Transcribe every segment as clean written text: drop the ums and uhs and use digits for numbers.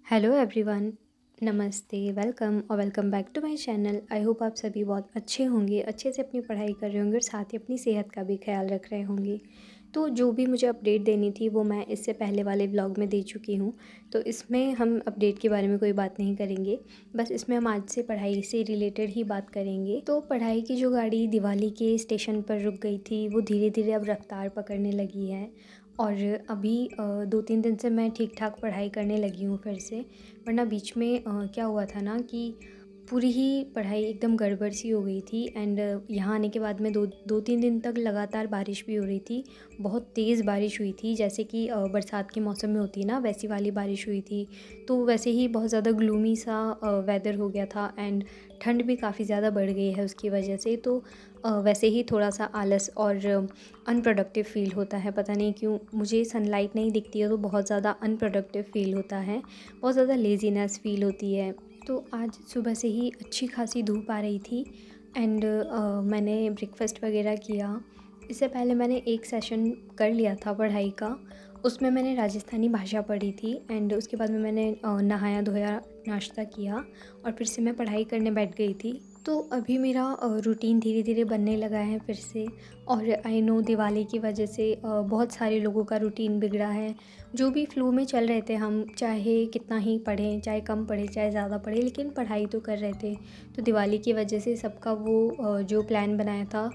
Hello everyone. नमस्ते, welcome और welcome back to my channel. I hope आप सभी बहुत अच्छे होंगे, अच्छे से अपनी पढ़ाई कर रहे होंगे और साथ ही अपनी सेहत का भी ख्याल रख रहे होंगे। तो जो भी मुझे अपडेट देनी थी वो मैं इससे पहले वाले व्लॉग में दे चुकी हूँ। तो इसमें हम अपडेट के बारे में कोई बात नहीं करेंगे, बस इसमें हम आज से पढ़ाई से रिलेटेड ही बात करेंगे। तो पढ़ाई की जो गाड़ी दिवाली के स्टेशन पर रुक गई थी वो धीरे धीरे अब रफ्तार पकड़ने लगी है। और अभी 2-3 दिन से मैं ठीक ठाक पढ़ाई करने लगी हूँ फिर से। वरना बीच में क्या हुआ था ना कि पूरी ही पढ़ाई एकदम गड़बड़ सी हो गई थी। एंड यहाँ आने के बाद में 2-3 दिन तक लगातार बारिश भी हो रही थी। बहुत तेज़ बारिश हुई थी, जैसे कि बरसात के मौसम में होती है ना, वैसी वाली बारिश हुई थी। तो वैसे ही बहुत ज़्यादा ग्लूमी सा वेदर हो गया था एंड ठंड भी काफ़ी ज़्यादा बढ़ गई है उसकी वजह से। तो वैसे ही थोड़ा सा आलस और अनप्रोडक्टिव फ़ील होता है। पता नहीं क्यों मुझे सनलाइट नहीं दिखती है तो बहुत ज़्यादा अनप्रोडक्टिव फ़ील होता है, बहुत ज़्यादा लेज़ीनेस फ़ील होती है। तो आज सुबह से ही अच्छी खासी धूप आ रही थी एंड मैंने ब्रेकफ़ास्ट वगैरह किया। इससे पहले मैंने एक सेशन कर लिया था पढ़ाई का, उसमें मैंने राजस्थानी भाषा पढ़ी थी एंड उसके बाद में मैंने नहाया धोया, नाश्ता किया और फिर से मैं पढ़ाई करने बैठ गई थी। तो अभी मेरा रूटीन धीरे धीरे बनने लगा है फिर से। और आई नो दिवाली की वजह से बहुत सारे लोगों का रूटीन बिगड़ा है। जो भी फ्लो में चल रहे थे हम, चाहे कितना ही पढ़ें, चाहे कम पढ़ें, चाहे ज़्यादा पढ़ें, लेकिन पढ़ाई तो कर रहे थे। तो दिवाली की वजह से सबका वो जो प्लान बनाया था,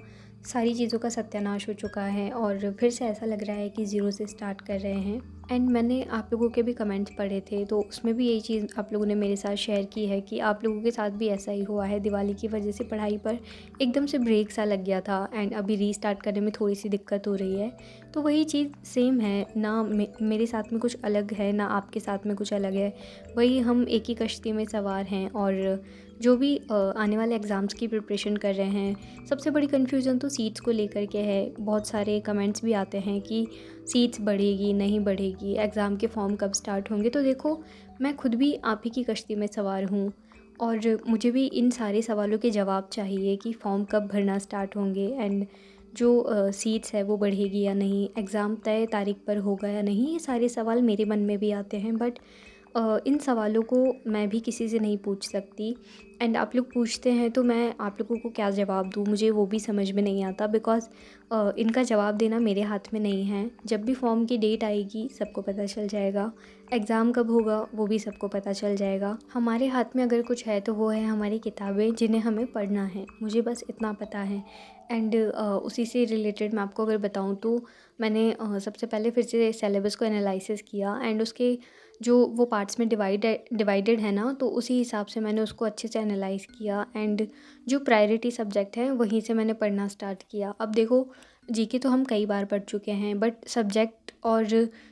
सारी चीज़ों का सत्यानाश हो चुका है और फिर से ऐसा लग रहा है कि ज़ीरो से स्टार्ट कर रहे हैं। एंड मैंने आप लोगों के भी कमेंट्स पढ़े थे तो उसमें भी यही चीज़ आप लोगों ने मेरे साथ शेयर की है कि आप लोगों के साथ भी ऐसा ही हुआ है। दिवाली की वजह से पढ़ाई पर एकदम से ब्रेक सा लग गया था एंड अभी रीस्टार्ट करने में थोड़ी सी दिक्कत हो रही है। तो वही चीज़ सेम है ना, मेरे साथ में कुछ अलग है ना आपके साथ में कुछ अलग है। वही हम एक ही कश्ती में सवार हैं और जो भी आने वाले एग्ज़ाम्स की प्रिपरेशन कर रहे हैं। सबसे बड़ी कन्फ्यूज़न तो सीट्स को लेकर के है। बहुत सारे कमेंट्स भी आते हैं कि सीट्स बढ़ेगी नहीं बढ़ेगी, एग्ज़ाम के फॉर्म कब स्टार्ट होंगे। तो देखो, मैं खुद भी आप ही की कश्ती में सवार हूँ और मुझे भी इन सारे सवालों के जवाब चाहिए कि फॉर्म कब भरना स्टार्ट होंगे एंड जो सीट्स है वो बढ़ेगी या नहीं, एग्ज़ाम तय तारीख पर होगा या नहीं। ये सारे सवाल मेरे मन में भी आते हैं, बट इन सवालों को मैं भी किसी से नहीं पूछ सकती। एंड आप लोग पूछते हैं तो मैं आप लोगों को क्या जवाब दूँ, मुझे वो भी समझ में नहीं आता। बिकॉज़ इनका जवाब देना मेरे हाथ में नहीं है। जब भी फॉर्म की डेट आएगी सबको पता चल जाएगा, एग्ज़ाम कब होगा वो भी सबको पता चल जाएगा। हमारे हाथ में अगर कुछ है तो वो है हमारी किताबें जिन्हें हमें पढ़ना है, मुझे बस इतना पता है। एंड उसी से रिलेटेड मैं आपको अगर बताऊँ तो मैंने सबसे पहले फिर से सिलेबस को एनालिसिस किया एंड उसके जो वो पार्ट्स में डिवाइडेड है ना, तो उसी हिसाब से मैंने उसको अच्छे से एनालाइज़ किया एंड जो प्रायोरिटी सब्जेक्ट हैं वहीं से मैंने पढ़ना स्टार्ट किया। अब देखो, जीके तो हम कई बार पढ़ चुके हैं, बट सब्जेक्ट और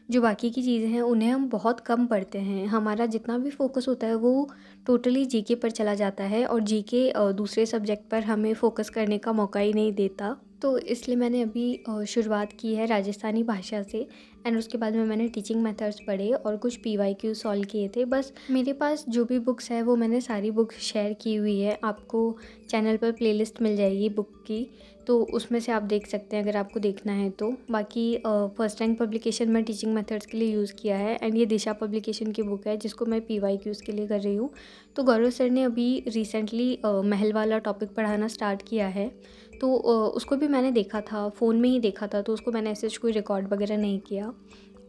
जो बाकी की चीज़ें हैं उन्हें हम बहुत कम पढ़ते हैं। हमारा जितना भी फोकस होता है वो टोटली जीके पर चला जाता है और जीके दूसरे सब्जेक्ट पर हमें फ़ोकस करने का मौका ही नहीं देता। तो इसलिए मैंने अभी शुरुआत की है राजस्थानी भाषा से एंड उसके बाद में मैंने टीचिंग मेथड्स पढ़े और कुछ पीवाईक्यू सॉल्व किए थे। बस मेरे पास जो भी बुक्स है वो मैंने सारी बुक्स शेयर की हुई है। आपको चैनल पर प्लेलिस्ट मिल जाएगी बुक की, तो उसमें से आप देख सकते हैं अगर आपको देखना है तो। बाकी फर्स्ट रैंक पब्लिकेशन मैं टीचिंग मेथड्स के लिए यूज़ किया है एंड ये दिशा पब्लिकेशन की बुक है जिसको मैं पीवाईक्यूज़ के लिए कर रही हूँ। तो गौरव सर ने अभी रिसेंटली महल वाला टॉपिक पढ़ाना स्टार्ट किया है, तो उसको भी मैंने देखा था, फ़ोन में ही देखा था, तो उसको मैंने ऐसे कोई रिकॉर्ड वगैरह नहीं किया।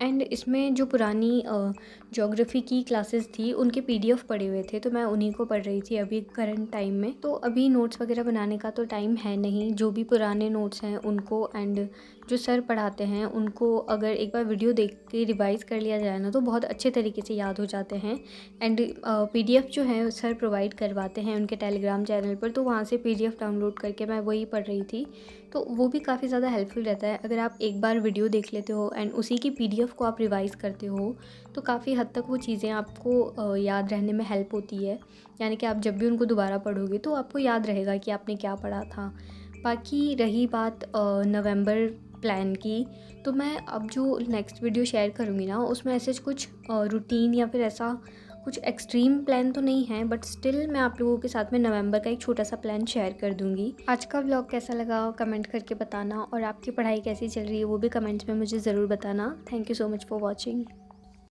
एंड इसमें जो पुरानी ज्योग्राफी की क्लासेस थी उनके पीडीएफ पड़े हुए थे, तो मैं उन्हीं को पढ़ रही थी अभी करंट टाइम में। तो अभी नोट्स वगैरह बनाने का तो टाइम है नहीं। जो भी पुराने नोट्स हैं उनको एंड जो सर पढ़ाते हैं उनको अगर एक बार वीडियो देख के रिवाइज़ कर लिया जाए ना तो बहुत अच्छे तरीके से याद हो जाते हैं। एंड पीडीएफ जो है सर प्रोवाइड करवाते हैं उनके टेलीग्राम चैनल पर, तो वहाँ से पीडीएफ डाउनलोड करके मैं वही पढ़ रही थी। तो वो भी काफ़ी ज़्यादा हेल्पफुल रहता है। अगर आप एक बार वीडियो देख लेते हो एंड उसी की पीडीएफ को आप रिवाइज़ करते हो तो काफ़ी हद तक वो चीज़ें आपको याद रहने में हेल्प होती है। यानी कि आप जब भी उनको दोबारा पढ़ोगे तो आपको याद रहेगा कि आपने क्या पढ़ा था। बाकी रही बात नवंबर प्लान की, तो मैं अब जो नेक्स्ट वीडियो शेयर करूँगी ना उसमें ऐसे कुछ रूटीन या फिर ऐसा कुछ एक्सट्रीम प्लान तो नहीं है, बट स्टिल मैं आप लोगों के साथ में नवंबर का एक छोटा सा प्लान शेयर कर दूँगी। आज का व्लॉग कैसा लगा कमेंट करके बताना और आपकी पढ़ाई कैसी चल रही है वो भी कमेंट्स में मुझे ज़रूर बताना। Thank you so much for watching.